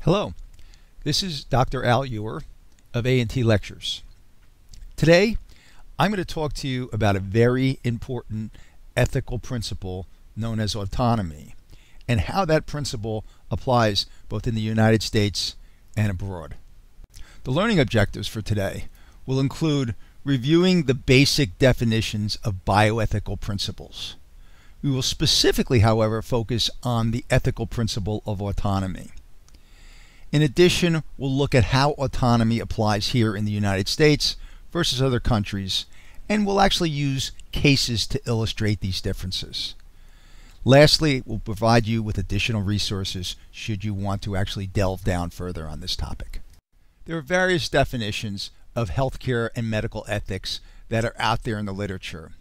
Hello, this is Dr. Al Ewer of A&T Lectures. Today, I'm going to talk to you about a very important ethical principle known as autonomy and how that principle applies both in the United States and abroad. The learning objectives for today will include reviewing the basic definitions of bioethical principles. We will specifically, however, focus on the ethical principle of autonomy. In addition, we'll look at how autonomy applies here in the United States versus other countries, and we'll actually use cases to illustrate these differences. Lastly, we'll provide you with additional resources should you want to actually delve down further on this topic. There are various definitions of healthcare and medical ethics that are out there in the literature.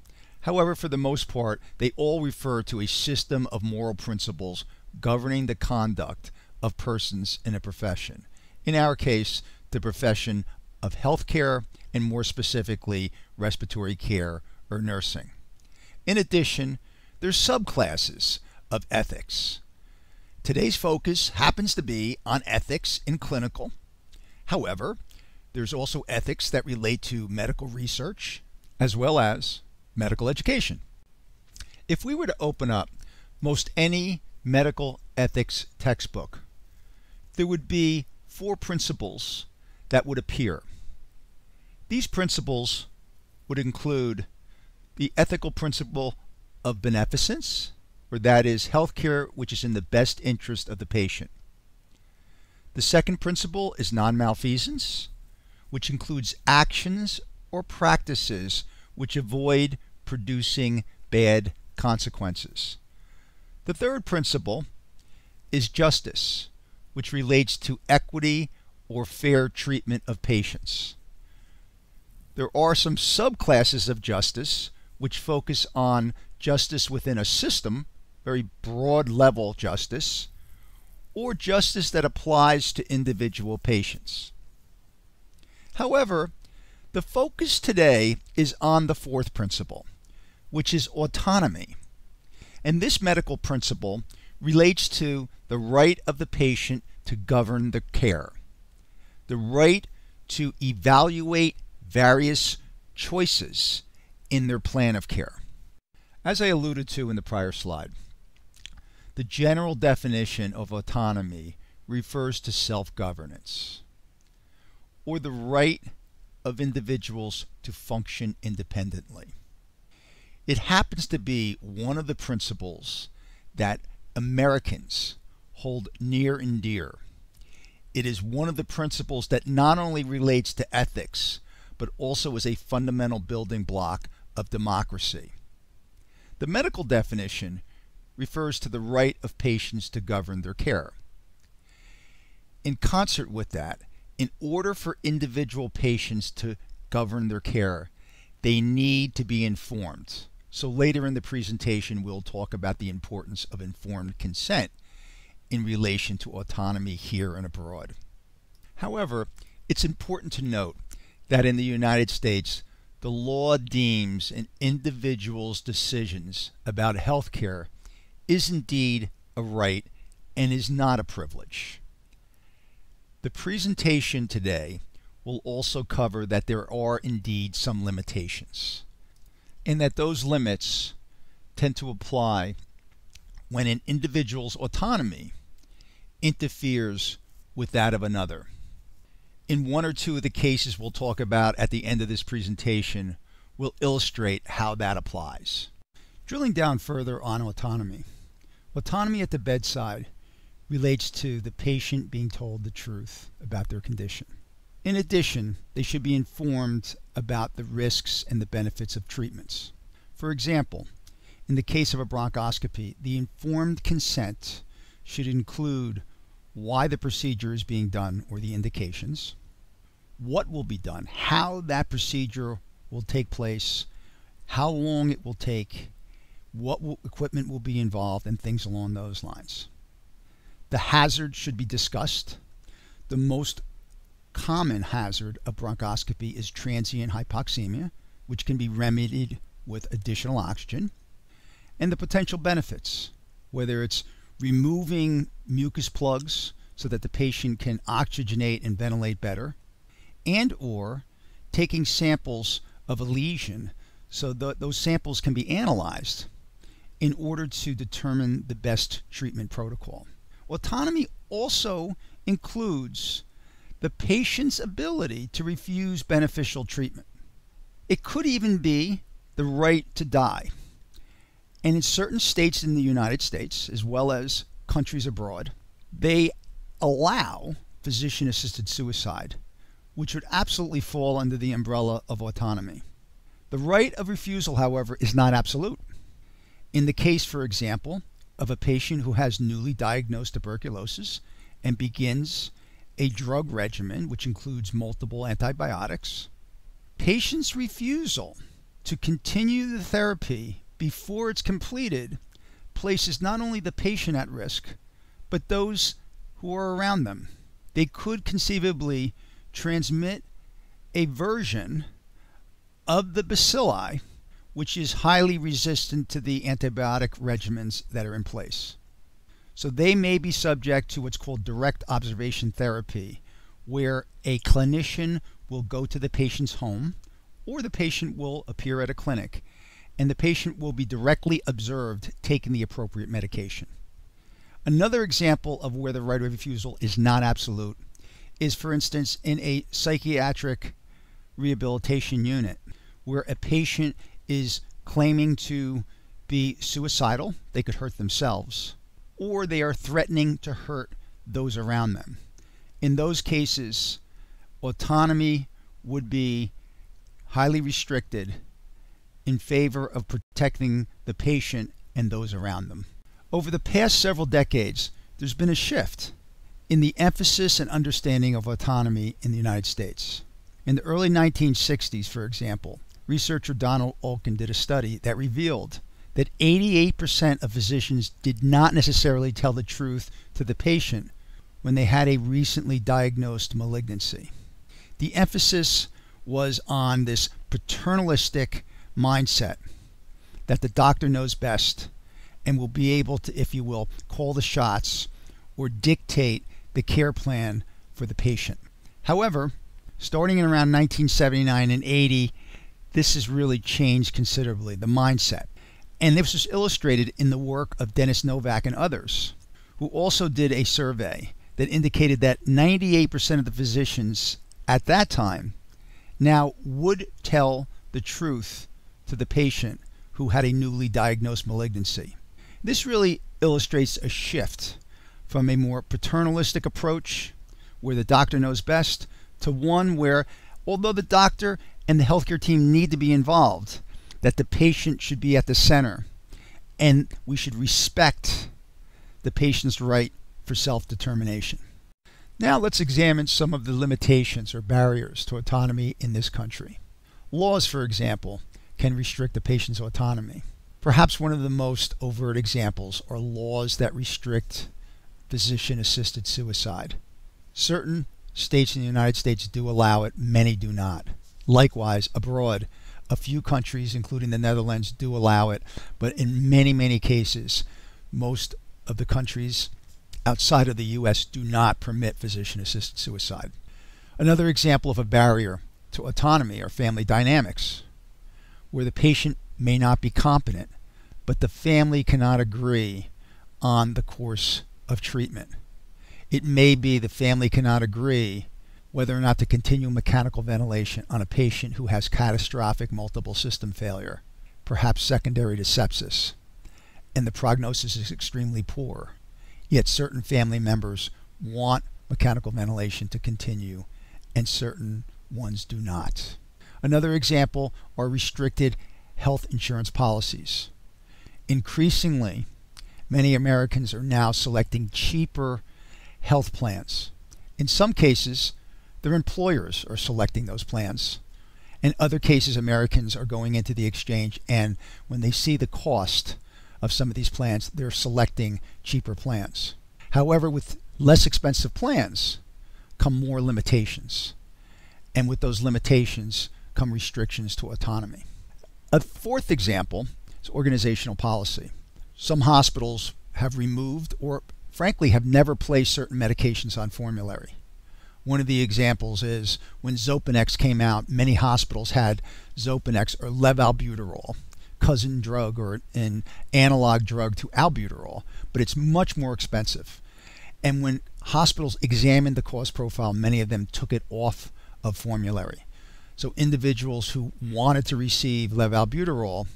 However, for the most part, they all refer to a system of moral principles governing the conduct of persons in a profession. In our case, the profession of healthcare, and more specifically, respiratory care or nursing. In addition, there's subclasses of ethics. Today's focus happens to be on ethics in clinical. However, there's also ethics that relate to medical research as well as medical education. If we were to open up most any medical ethics textbook, there would be 4 principles that would appear. These principles would include the ethical principle of beneficence, or that is healthcare which is in the best interest of the patient. The second principle is non-malfeasance, which includes actions or practices which avoid producing bad consequences. The third principle is justice, which relates to equity or fair treatment of patients. There are some subclasses of justice which focus on justice within a system, very broad level justice, or justice that applies to individual patients. However, the focus today is on the 4th principle, which is autonomy. And this medical principle relates to the right of the patient to govern the care, the right to evaluate various choices in their plan of care. As I alluded to in the prior slide, the general definition of autonomy refers to self-governance, or the right of individuals to function independently. It happens to be one of the principles that Americans hold near and dear. It is one of the principles that not only relates to ethics, but also is a fundamental building block of democracy. The medical definition refers to the right of patients to govern their care. In concert with that, in order for individual patients to govern their care, they need to be informed. So later in the presentation, we'll talk about the importance of informed consent in relation to autonomy here and abroad. However, it's important to note that in the United States, the law deems an individual's decisions about health care is indeed a right and is not a privilege. The presentation today will also cover that there are indeed some limitations, and that those limits tend to apply when an individual's autonomy interferes with that of another. In 1 or 2 of the cases we'll talk about at the end of this presentation, we'll illustrate how that applies. Drilling down further on autonomy. Autonomy at the bedside relates to the patient being told the truth about their condition. In addition, they should be informed about the risks and the benefits of treatments. For example, in the case of a bronchoscopy, the informed consent should include why the procedure is being done or the indications, what will be done, how that procedure will take place, how long it will take, what equipment will be involved, and things along those lines. The hazard should be discussed. The most common hazard of bronchoscopy is transient hypoxemia, which can be remedied with additional oxygen, and the potential benefits, whether it's removing mucus plugs so that the patient can oxygenate and ventilate better, and or taking samples of a lesion so those samples can be analyzed in order to determine the best treatment protocol. Autonomy also includes the patient's ability to refuse beneficial treatment. It could even be the right to die. And in certain states in the United States, as well as countries abroad, they allow physician-assisted suicide, which would absolutely fall under the umbrella of autonomy. The right of refusal, however, is not absolute. In the case, for example, of a patient who has newly diagnosed tuberculosis and begins a drug regimen which includes multiple antibiotics, patient's refusal to continue the therapy before it's completed places not only the patient at risk, but those who are around them. They could conceivably transmit a version of the bacilli which is highly resistant to the antibiotic regimens that are in place. So they may be subject to what's called direct observation therapy, where a clinician will go to the patient's home, or the patient will appear at a clinic, and the patient will be directly observed taking the appropriate medication. Another example of where the right of refusal is not absolute is, for instance, in a psychiatric rehabilitation unit, where a patient is claiming to be suicidal. They could hurt themselves, or they are threatening to hurt those around them. In those cases, autonomy would be highly restricted in favor of protecting the patient and those around them. Over the past several decades, there's been a shift in the emphasis and understanding of autonomy in the United States. In the early 1960s, for example, researcher Donald Olkin did a study that revealed that 88% of physicians did not necessarily tell the truth to the patient when they had a recently diagnosed malignancy. The emphasis was on this paternalistic mindset that the doctor knows best and will be able to, if you will, call the shots or dictate the care plan for the patient. However, starting in around 1979 and 80, this has really changed considerably, the mindset. And this was illustrated in the work of Dennis Novak and others, who also did a survey that indicated that 98% of the physicians at that time now would tell the truth to the patient who had a newly diagnosed malignancy. This really illustrates a shift from a more paternalistic approach, where the doctor knows best, to one where, although the doctor and the healthcare team need to be involved, that the patient should be at the center, and we should respect the patient's right for self-determination. Now let's examine some of the limitations or barriers to autonomy in this country. Laws, for example, can restrict the patient's autonomy. Perhaps one of the most overt examples are laws that restrict physician-assisted suicide. Certain states in the United States do allow it, many do not. Likewise, abroad, a few countries, including the Netherlands, do allow it, but in many, many cases, most of the countries outside of the U.S. do not permit physician-assisted suicide. Another example of a barrier to autonomy are family dynamics, where the patient may not be competent, but the family cannot agree on the course of treatment. It may be the family cannot agree whether or not to continue mechanical ventilation on a patient who has catastrophic multiple system failure, perhaps secondary to sepsis, and the prognosis is extremely poor. Yet certain family members want mechanical ventilation to continue, and certain ones do not. Another example are restricted health insurance policies. Increasingly, many Americans are now selecting cheaper health plans. In some cases, their employers are selecting those plans. In other cases, Americans are going into the exchange, and when they see the cost of some of these plans, they're selecting cheaper plans. However, with less expensive plans come more limitations, and with those limitations come restrictions to autonomy. A fourth example is organizational policy. Some hospitals have removed or frankly, have never placed certain medications on formulary. One of the examples is when Xopenex came out, many hospitals had Xopenex or levalbuterol, cousin drug or an analog drug to albuterol, but it's much more expensive. And when hospitals examined the cost profile, many of them took it off of formulary. So individuals who wanted to receive levalbuterol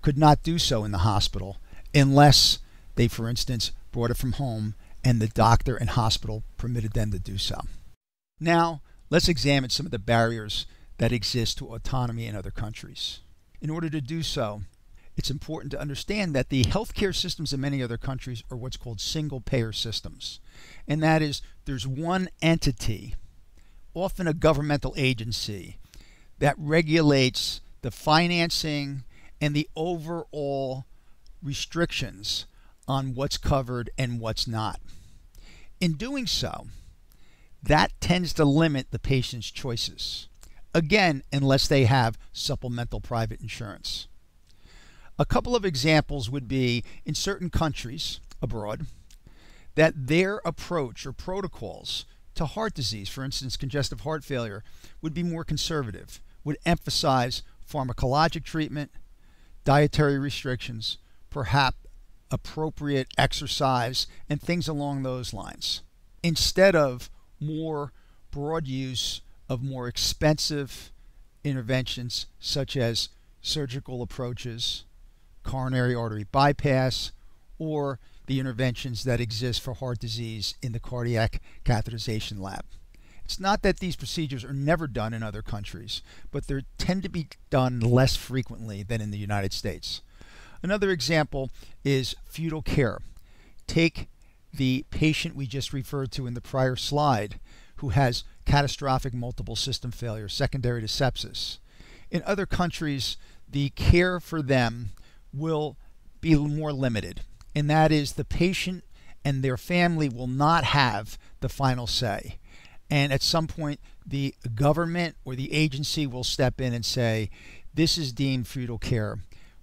could not do so in the hospital unless they, for instance, brought it from home and the doctor and hospital permitted them to do so. Now, let's examine some of the barriers that exist to autonomy in other countries. In order to do so, it's important to understand that the healthcare systems in many other countries are what's called single-payer systems. And that is, there's one entity, often a governmental agency, that regulates the financing and the overall restrictions on what's covered and what's not. In doing so, that tends to limit the patient's choices. Again, unless they have supplemental private insurance. A couple of examples would be in certain countries abroad that their approach or protocols to heart disease, for instance, congestive heart failure, would be more conservative, would emphasize pharmacologic treatment, dietary restrictions, perhaps appropriate exercise, and things along those lines, instead of more broad use of more expensive interventions such as surgical approaches, coronary artery bypass, or the interventions that exist for heart disease in the cardiac catheterization lab. It's not that these procedures are never done in other countries, but they tend to be done less frequently than in the United States. Another example is feudal care. Take the patient we just referred to in the prior slide who has catastrophic multiple system failure secondary to sepsis. In other countries, the care for them will be more limited, and that is the patient and their family will not have the final say. And at some point, the government or the agency will step in and say, this is deemed feudal care.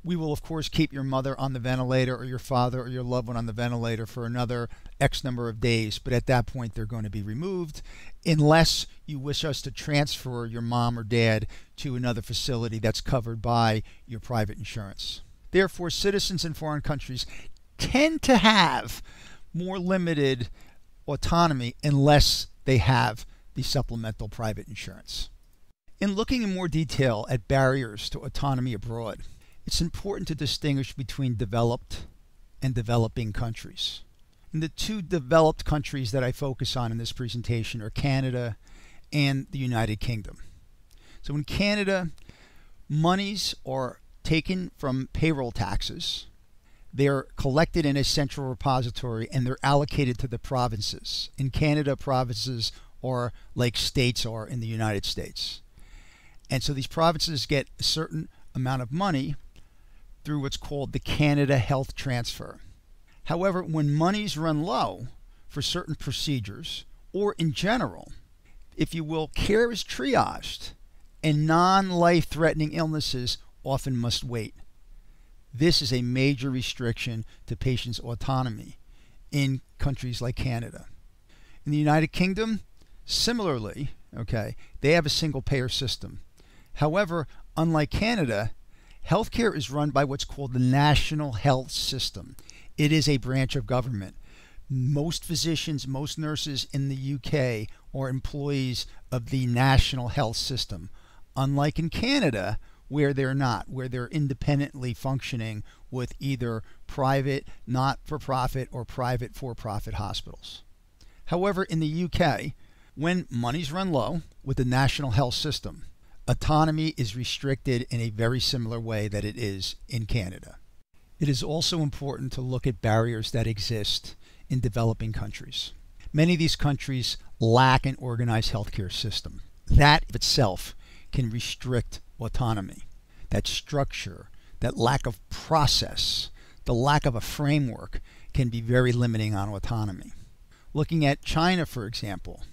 We will, of course, keep your mother on the ventilator or your father or your loved one on the ventilator for another X number of days, but at that point, they're going to be removed unless you wish us to transfer your mom or dad to another facility that's covered by your private insurance. Therefore, citizens in foreign countries tend to have more limited autonomy unless they have the supplemental private insurance. In looking in more detail at barriers to autonomy abroad, it's important to distinguish between developed and developing countries. And the two developed countries that I focus on in this presentation are Canada and the United Kingdom. So in Canada, monies are taken from payroll taxes. They're collected in a central repository and they're allocated to the provinces. In Canada, provinces are like states are in the United States. And so these provinces get a certain amount of money through what's called the Canada Health Transfer. However, when monies run low for certain procedures, or in general, if you will, care is triaged and non-life-threatening illnesses often must wait. This is a major restriction to patients' autonomy in countries like Canada. In the United Kingdom, similarly, they have a single-payer system. However, unlike Canada, healthcare is run by what's called the National Health System. It is a branch of government. Most physicians, most nurses in the UK are employees of the National Health System, unlike in Canada, where they're not, where they're independently functioning with either private, not-for-profit, or private for-profit hospitals. However, in the UK, when monies run low with the National Health System, autonomy is restricted in a very similar way that it is in Canada. It is also important to look at barriers that exist in developing countries. Many of these countries lack an organized healthcare system. That itself can restrict autonomy. That structure, that lack of process, the lack of a framework can be very limiting on autonomy. Looking at China, for example,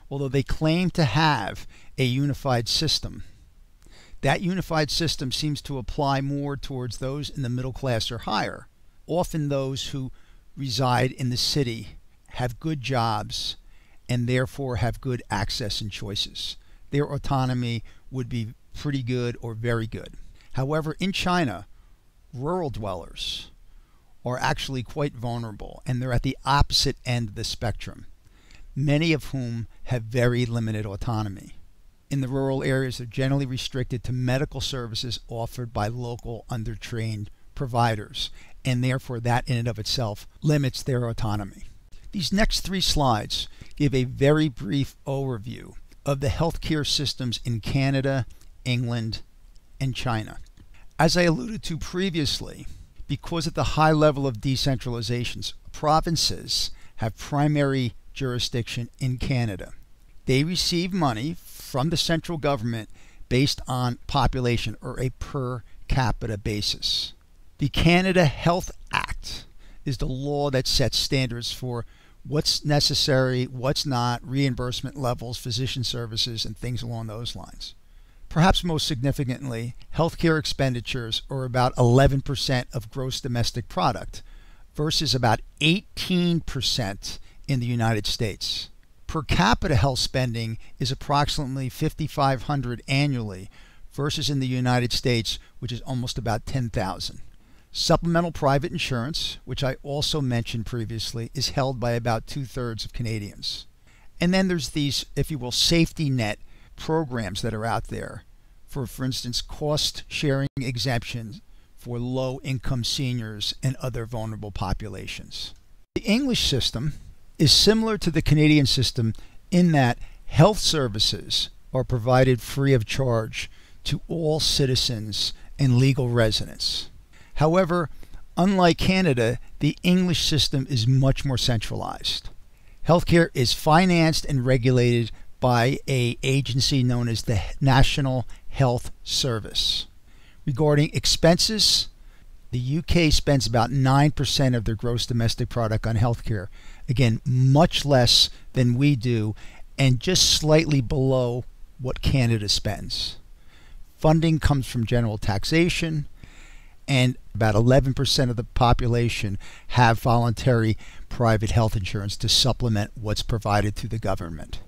although they claim to have a unified system, that unified system seems to apply more towards those in the middle class or higher, often those who reside in the city have good jobs and therefore have good access and choices. Their autonomy would be pretty good or very good. However, in China, rural dwellers are actually quite vulnerable, and they're at the opposite end of the spectrum, many of whom have very limited autonomy. In the rural areas, they're generally restricted to medical services offered by local undertrained providers, and therefore that in and of itself limits their autonomy. These next 3 slides give a very brief overview of the healthcare systems in Canada, England, and China. As I alluded to previously, because of the high level of decentralizations, provinces have primary jurisdiction in Canada. They receive money from the central government based on population or a per capita basis. The Canada Health Act is the law that sets standards for what's necessary, what's not, reimbursement levels, physician services, and things along those lines. Perhaps most significantly, healthcare expenditures are about 11% of gross domestic product versus about 18% in the United States. Per capita health spending is approximately $5,500 annually versus in the United States, which is almost about $10,000. Supplemental private insurance, which I also mentioned previously, is held by about 2/3 of Canadians. And then there's these, if you will, safety net programs that are out there for instance, cost sharing exemptions for low income seniors and other vulnerable populations. The English system is similar to the Canadian system in that health services are provided free of charge to all citizens and legal residents. However, unlike Canada, the English system is much more centralized. Healthcare is financed and regulated by an agency known as the National Health Service. Regarding expenses, the UK spends about 9% of their gross domestic product on healthcare. Again, much less than we do and just slightly below what Canada spends. Funding comes from general taxation, and about 11% of the population have voluntary private health insurance to supplement what's provided through the government.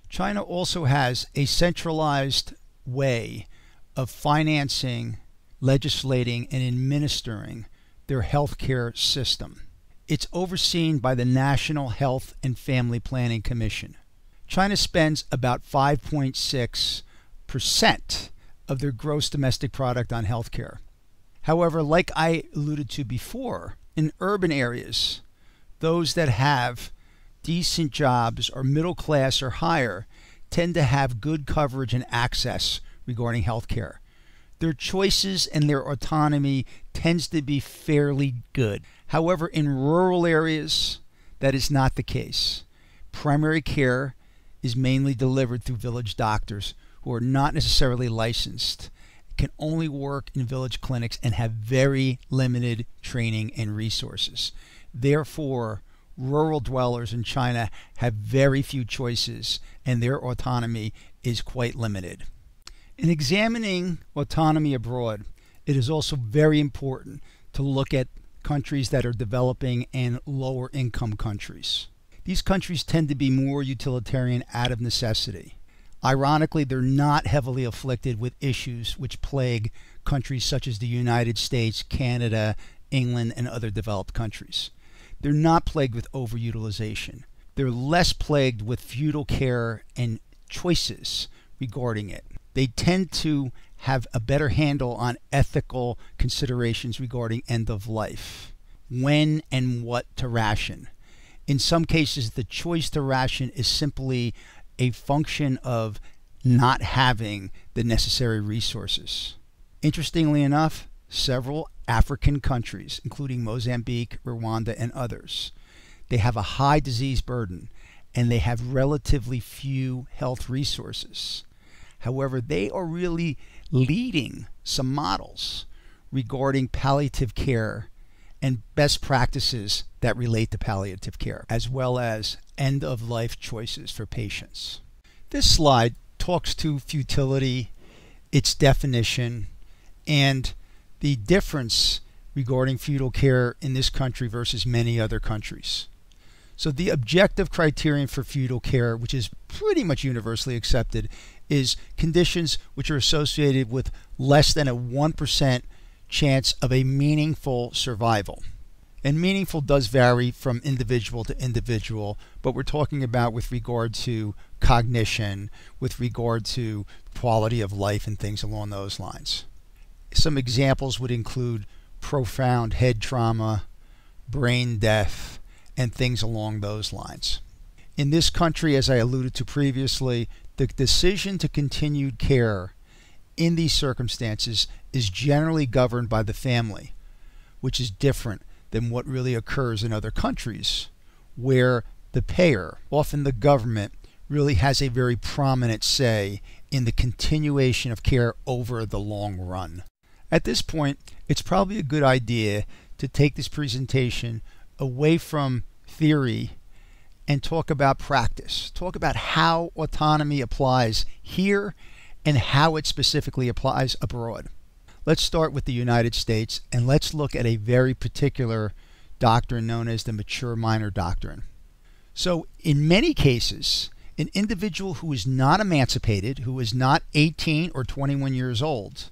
China also has a centralized way of financing, legislating, and administering their healthcare system. It's overseen by the National Health and Family Planning Commission. China spends about 5.6% of their gross domestic product on healthcare. However, like I alluded to before, in urban areas, those that have decent jobs or middle class or higher tend to have good coverage and access regarding healthcare. Their choices and their autonomy tends to be fairly good. However, in rural areas, that is not the case. Primary care is mainly delivered through village doctors who are not necessarily licensed, can only work in village clinics, and have very limited training and resources. Therefore, rural dwellers in China have very few choices and their autonomy is quite limited. In examining autonomy abroad, it is also very important to look at countries that are developing and lower income countries. These countries tend to be more utilitarian out of necessity. Ironically, they're not heavily afflicted with issues which plague countries such as the United States, Canada, England, and other developed countries. They're not plagued with overutilization. They're less plagued with feudal care and choices regarding it. They tend to have a better handle on ethical considerations regarding end of life, when and what to ration. In some cases, the choice to ration is simply a function of not having the necessary resources. Interestingly enough, several African countries, including Mozambique, Rwanda, and others, they have a high disease burden and they have relatively few health resources. However, they are really leading some models regarding palliative care and best practices that relate to palliative care, as well as end-of-life choices for patients. This slide talks to futility, its definition, and the difference regarding feudal care in this country versus many other countries. So the objective criterion for feudal care, which is pretty much universally accepted, is conditions which are associated with less than a 1% chance of a meaningful survival. And meaningful does vary from individual to individual, but we're talking about with regard to cognition, with regard to quality of life and things along those lines. Some examples would include profound head trauma, brain death, and things along those lines. In this country, as I alluded to previously, the decision to continued care in these circumstances is generally governed by the family, which is different than what really occurs in other countries, where the payer, often the government, really has a very prominent say in the continuation of care over the long run. At this point, it's probably a good idea to take this presentation away from theory and talk about practice. Talk about how autonomy applies here and how it specifically applies abroad. Let's start with the United States and let's look at a very particular doctrine known as the mature minor doctrine. So in many cases, an individual who is not emancipated, who is not 18 or 21 years old,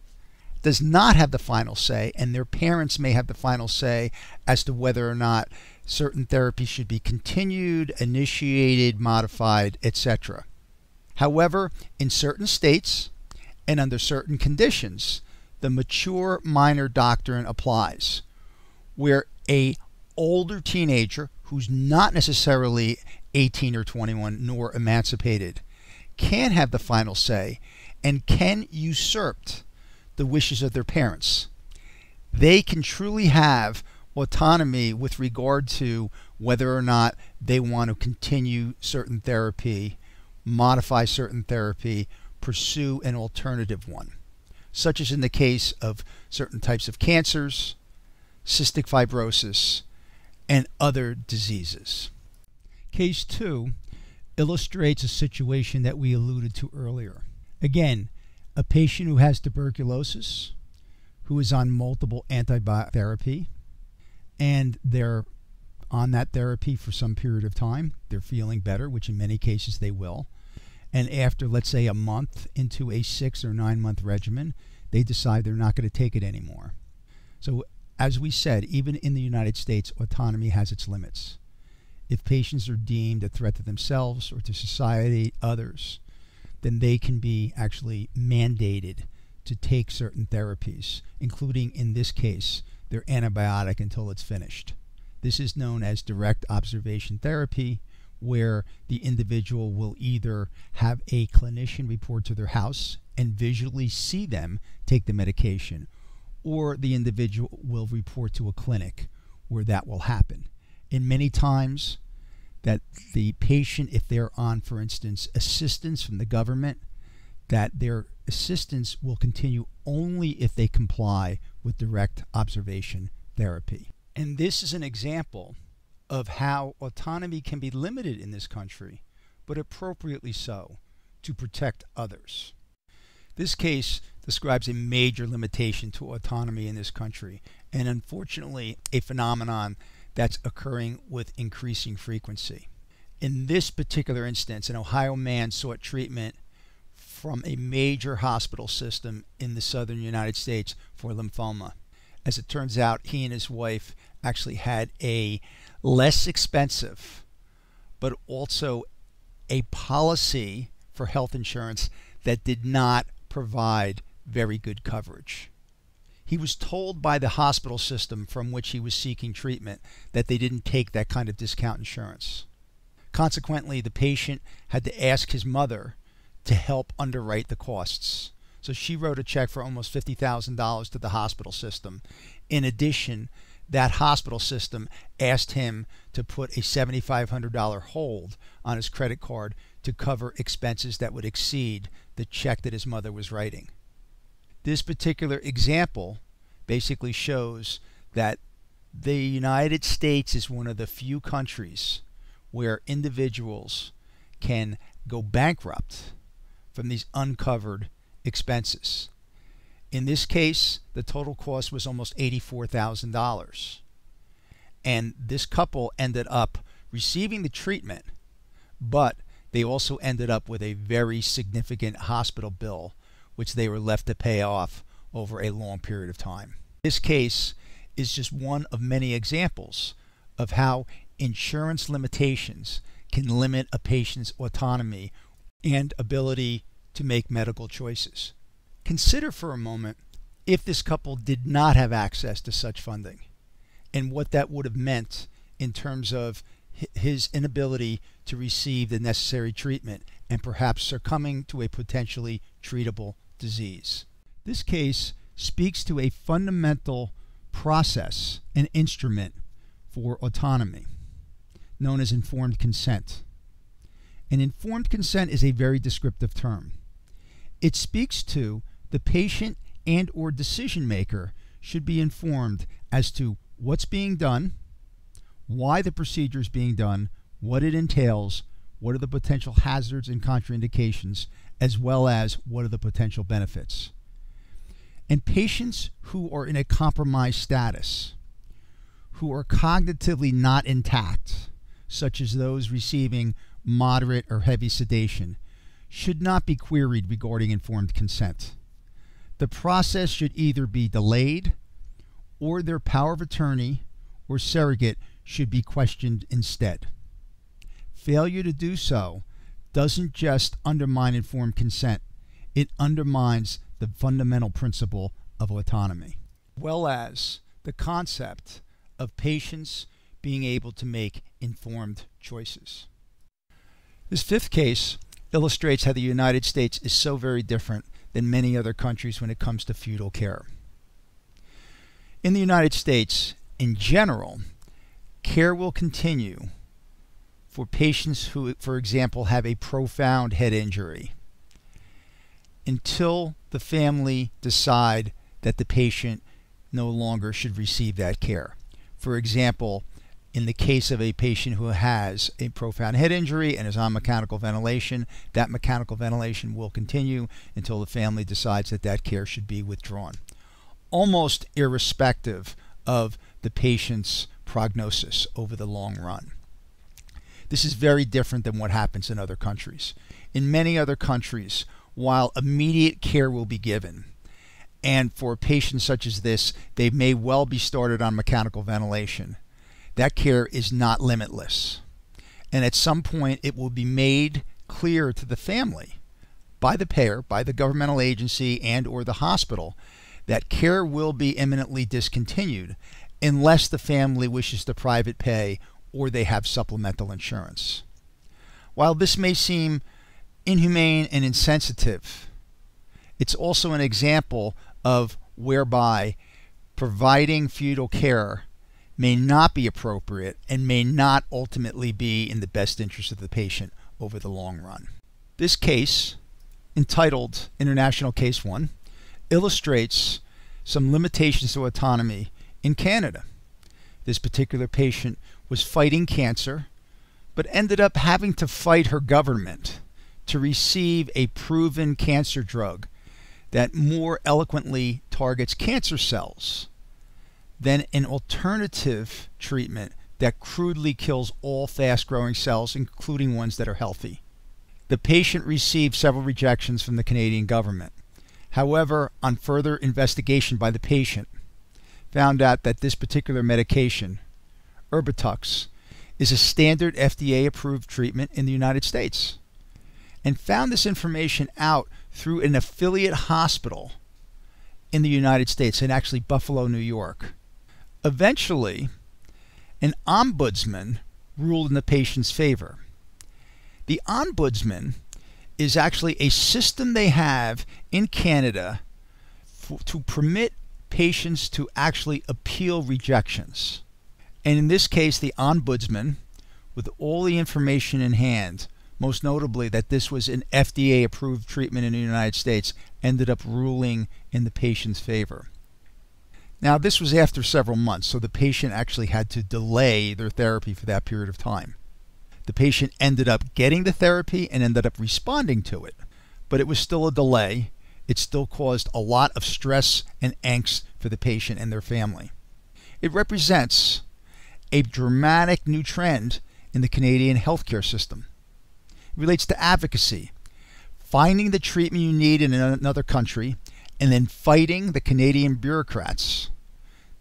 does not have the final say, and their parents may have the final say as to whether or not certain therapies should be continued, initiated, modified, etc. However, in certain states and under certain conditions, the mature minor doctrine applies, where a older teenager who's not necessarily 18 or 21 nor emancipated can have the final say and can usurp the wishes of their parents. They can truly have autonomy with regard to whether or not they want to continue certain therapy, modify certain therapy, pursue an alternative one, such as in the case of certain types of cancers, cystic fibrosis, and other diseases. Case 2 illustrates a situation that we alluded to earlier. Again, a patient who has tuberculosis, who is on multiple antibiotic therapy, and they're on that therapy for some period of time. They're feeling better, which in many cases they will. And after, let's say, a month into a 6 or 9 month regimen, they decide they're not going to take it anymore. So as we said, even in the United States, autonomy has its limits. If patients are deemed a threat to themselves or to society, others, then they can be actually mandated to take certain therapies, including, in this case, their antibiotic until it's finished. This is known as direct observation therapy, where the individual will either have a clinician report to their house and visually see them take the medication, or the individual will report to a clinic where that will happen. And many times that the patient, if they're on, for instance, assistance from the government, that their assistance will continue only if they comply with direct observation therapy. And this is an example of how autonomy can be limited in this country, but appropriately so, to protect others. This case describes a major limitation to autonomy in this country, and unfortunately a phenomenon that's occurring with increasing frequency. In this particular instance, an Ohio man sought treatment from a major hospital system in the southern United States for lymphoma. As it turns out, he and his wife actually had a less expensive, but also a policy for health insurance that did not provide very good coverage. He was told by the hospital system from which he was seeking treatment that they didn't take that kind of discount insurance. Consequently, the patient had to ask his mother to help underwrite the costs. So she wrote a check for almost $50,000 to the hospital system. In addition, that hospital system asked him to put a $7,500 hold on his credit card to cover expenses that would exceed the check that his mother was writing. This particular example basically shows that the United States is one of the few countries where individuals can go bankrupt from these uncovered expenses. In this case, the total cost was almost $84,000. And this couple ended up receiving the treatment, but they also ended up with a very significant hospital bill, which they were left to pay off over a long period of time. This case is just one of many examples of how insurance limitations can limit a patient's autonomy and ability to make medical choices. Consider for a moment if this couple did not have access to such funding and what that would have meant in terms of his inability to receive the necessary treatment and perhaps succumbing to a potentially treatable disease. This case speaks to a fundamental process and instrument for autonomy, known as informed consent. And informed consent is a very descriptive term. It speaks to the patient and or decision maker should be informed as to what's being done, why the procedure is being done, what it entails, what are the potential hazards and contraindications, as well as what are the potential benefits. And patients who are in a compromised status, who are cognitively not intact, such as those receiving moderate or heavy sedation, should not be queried regarding informed consent. The process should either be delayed or their power of attorney or surrogate should be questioned instead. Failure to do so doesn't just undermine informed consent, it undermines the fundamental principle of autonomy, as well as the concept of patients being able to make informed choices. This fifth case illustrates how the United States is so very different than many other countries when it comes to feudal care. In the United States, in general, care will continue for patients who, for example, have a profound head injury until the family decide that the patient no longer should receive that care. For example, in the case of a patient who has a profound head injury and is on mechanical ventilation, that mechanical ventilation will continue until the family decides that that care should be withdrawn, almost irrespective of the patient's prognosis over the long run. This is very different than what happens in other countries. In many other countries, while immediate care will be given, and for a patient such as this, they may well be started on mechanical ventilation, that care is not limitless. And at some point, it will be made clear to the family by the payer, by the governmental agency and or the hospital, that care will be imminently discontinued unless the family wishes to private pay or they have supplemental insurance. While this may seem inhumane and insensitive, it's also an example of whereby providing feudal care may not be appropriate and may not ultimately be in the best interest of the patient over the long run. This case, entitled International Case 1, illustrates some limitations to autonomy in Canada. This particular patient was fighting cancer, but ended up having to fight her government to receive a proven cancer drug that more eloquently targets cancer cells than an alternative treatment that crudely kills all fast-growing cells, including ones that are healthy. The patient received several rejections from the Canadian government. However, on further investigation by the patient, found out that this particular medication, Erbitux, is a standard FDA-approved treatment in the United States, and found this information out through an affiliate hospital in the United States, in actually Buffalo, New York. Eventually, an ombudsman ruled in the patient's favor. The ombudsman is actually a system they have in Canada to permit patients to actually appeal rejections. And in this case, the ombudsman, with all the information in hand, most notably that this was an FDA-approved treatment in the United States, ended up ruling in the patient's favor. Now, this was after several months, so the patient actually had to delay their therapy for that period of time. The patient ended up getting the therapy and ended up responding to it, but it was still a delay, it still caused a lot of stress and angst for the patient and their family. It represents a dramatic new trend in the Canadian healthcare system. It relates to advocacy, finding the treatment you need in another country, and then fighting the Canadian bureaucrats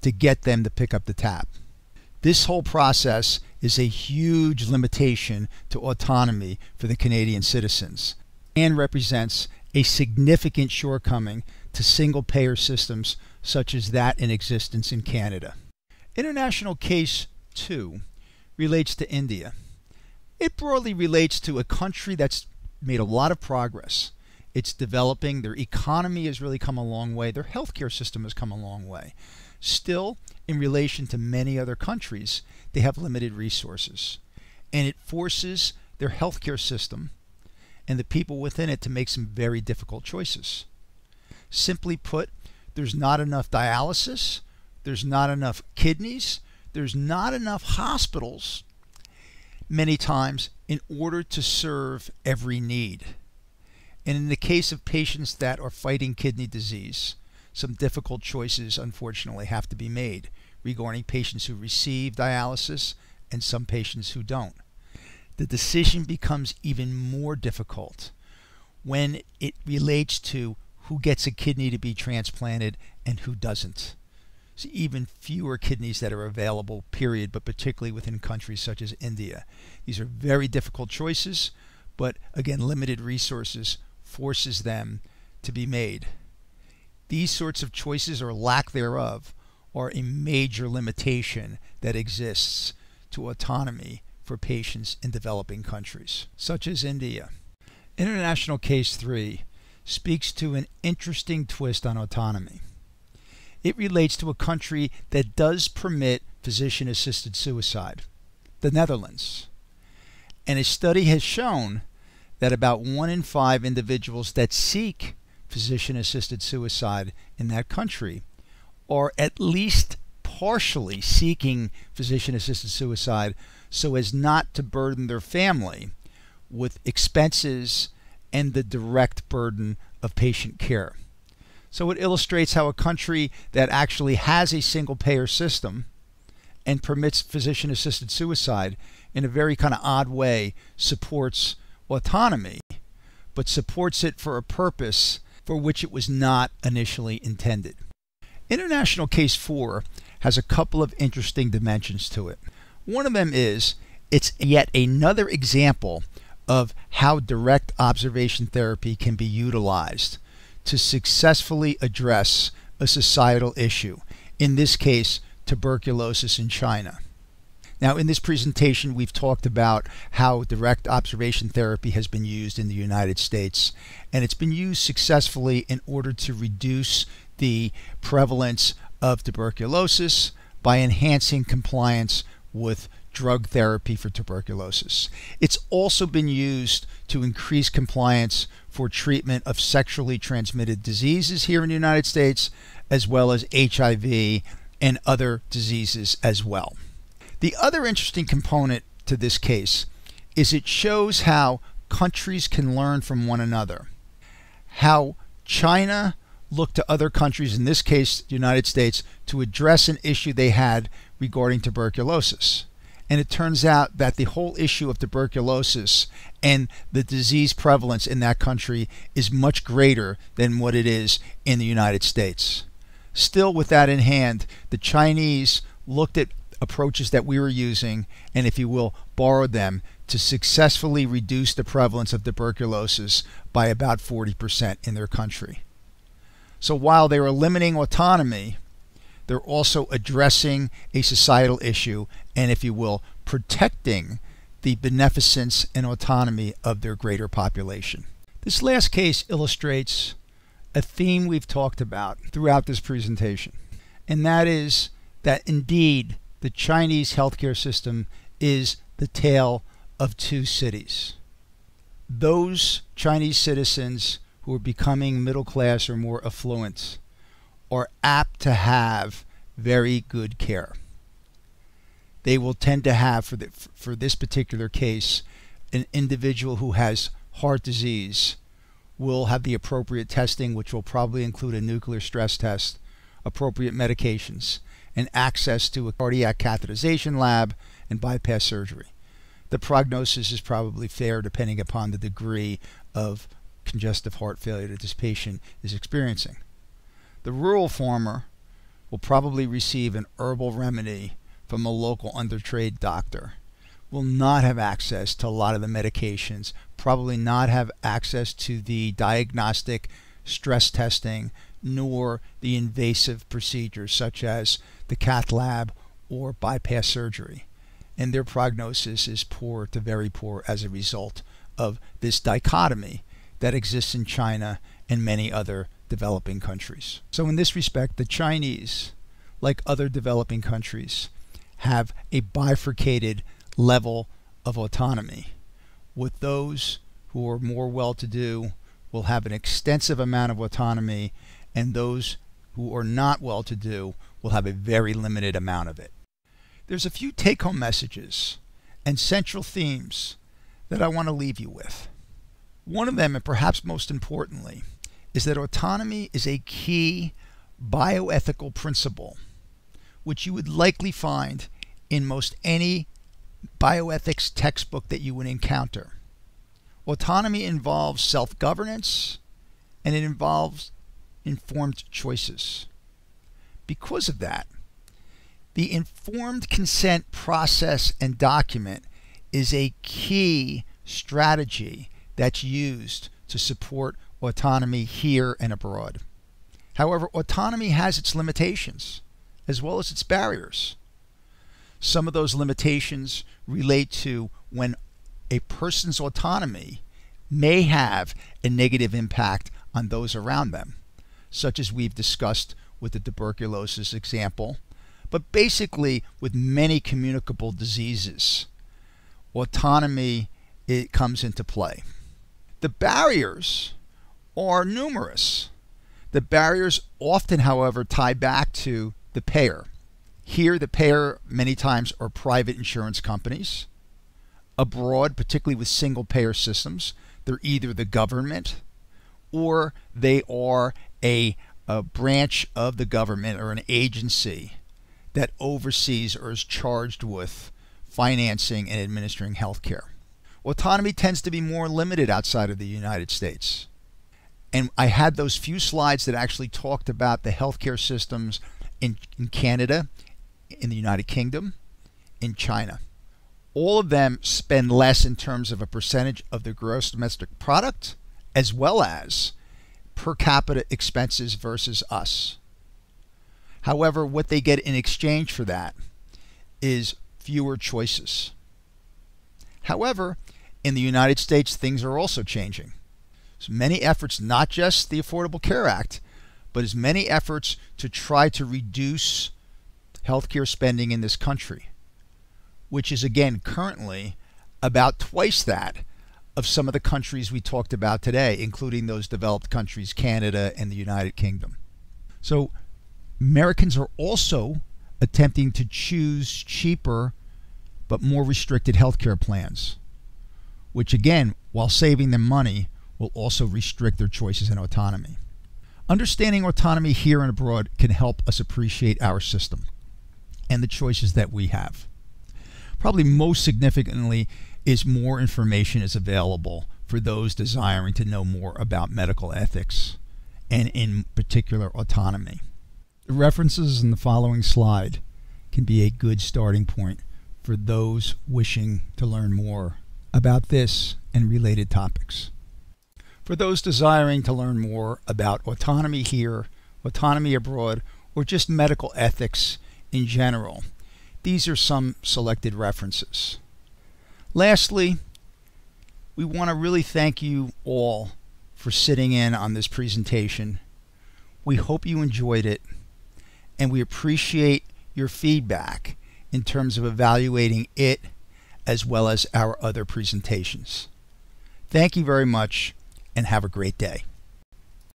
to get them to pick up the tab. This whole process is a huge limitation to autonomy for the Canadian citizens and represents a significant shortcoming to single-payer systems such as that in existence in Canada. International Case 2 relates to India. It broadly relates to a country that's made a lot of progress. It's developing, their economy has really come a long way, their healthcare system has come a long way. Still, in relation to many other countries, they have limited resources. And it forces their healthcare system and the people within it to make some very difficult choices. Simply put, there's not enough dialysis, there's not enough kidneys, there's not enough hospitals many times in order to serve every need. And in the case of patients that are fighting kidney disease, some difficult choices unfortunately have to be made regarding patients who receive dialysis and some patients who don't. The decision becomes even more difficult when it relates to who gets a kidney to be transplanted and who doesn't. So even fewer kidneys that are available, period, but particularly within countries such as India. These are very difficult choices, but again, limited resources forces them to be made. These sorts of choices or lack thereof are a major limitation that exists to autonomy for patients in developing countries, such as India. International Case 3 speaks to an interesting twist on autonomy. It relates to a country that does permit physician-assisted suicide, the Netherlands. And a study has shown that about 1 in 5 individuals that seek physician-assisted suicide in that country are at least partially seeking physician-assisted suicide so as not to burden their family with expenses and the direct burden of patient care. So it illustrates how a country that actually has a single-payer system and permits physician-assisted suicide in a very kind of odd way supports autonomy, but supports it for a purpose for which it was not initially intended. International Case 4 has a couple of interesting dimensions to it. One of them is it's yet another example of how direct observation therapy can be utilized to successfully address a societal issue, in this case, tuberculosis in China. Now, in this presentation, we've talked about how direct observation therapy has been used in the United States, and it's been used successfully in order to reduce the prevalence of tuberculosis by enhancing compliance with drug therapy for tuberculosis. It's also been used to increase compliance for treatment of sexually transmitted diseases here in the United States, as well as HIV and other diseases as well. The other interesting component to this case is it shows how countries can learn from one another, how China looked to other countries, in this case the United States, to address an issue they had regarding tuberculosis. And it turns out that the whole issue of tuberculosis and the disease prevalence in that country is much greater than what it is in the United States. Still, with that in hand, the Chinese looked at approaches that we were using and, if you will, borrowed them to successfully reduce the prevalence of tuberculosis by about 40% in their country. So while they were limiting autonomy, they're also addressing a societal issue and, if you will, protecting the beneficence and autonomy of their greater population. This last case illustrates a theme we've talked about throughout this presentation, and that is that indeed the Chinese healthcare system is the tale of two cities. Those Chinese citizens who are becoming middle class or more affluent are apt to have very good care. They will tend to have, for this particular case, an individual who has heart disease will have the appropriate testing, which will probably include a nuclear stress test, appropriate medications, and access to a cardiac catheterization lab and bypass surgery. The prognosis is probably fair depending upon the degree of congestive heart failure that this patient is experiencing. The rural farmer will probably receive an herbal remedy from a local undertrained doctor, will not have access to a lot of the medications, probably not have access to the diagnostic stress testing, nor the invasive procedures such as the cath lab or bypass surgery. And their prognosis is poor to very poor as a result of this dichotomy that exists in China and many other developing countries. So in this respect, the Chinese, like other developing countries, have a bifurcated level of autonomy, with those who are more well-to-do will have an extensive amount of autonomy, and those who are not well-to-do will have a very limited amount of it. There's a few take-home messages and central themes that I want to leave you with. One of them, and perhaps most importantly, is that autonomy is a key bioethical principle, which you would likely find in most any bioethics textbook that you would encounter. Autonomy involves self-governance, and it involves informed choices. Because of that, the informed consent process and document is a key strategy that's used to support autonomy here and abroad. However, autonomy has its limitations as well as its barriers. Some of those limitations relate to when a person's autonomy may have a negative impact on those around them, such as we've discussed with the tuberculosis example, but basically with many communicable diseases, autonomy comes into play. The barriers are numerous. The barriers often, however, tie back to the payer. Here, the payer many times are private insurance companies. Abroad, particularly with single payer systems, they're either the government or they are a branch of the government or an agency that oversees or is charged with financing and administering health care. Autonomy tends to be more limited outside of the United States. And I had those few slides that actually talked about the healthcare systems in Canada, in the United Kingdom, in China. All of them spend less in terms of a percentage of their gross domestic product, as well as per capita expenses versus us. However, what they get in exchange for that is fewer choices. However, in the United States, things are also changing. So many efforts, not just the Affordable Care Act, but as many efforts to try to reduce healthcare spending in this country, which is again currently about twice that of some of the countries we talked about today, including those developed countries, Canada and the United Kingdom. So Americans are also attempting to choose cheaper but more restricted healthcare plans, which again, while saving them money, will also restrict their choices and autonomy. Understanding autonomy here and abroad can help us appreciate our system and the choices that we have. Probably most significantly is more information is available for those desiring to know more about medical ethics and in particular autonomy. The references in the following slide can be a good starting point for those wishing to learn more about this and related topics. For those desiring to learn more about autonomy here, autonomy abroad, or just medical ethics in general, these are some selected references. Lastly, we want to really thank you all for sitting in on this presentation. We hope you enjoyed it, and we appreciate your feedback in terms of evaluating it as well as our other presentations. Thank you very much, and have a great day.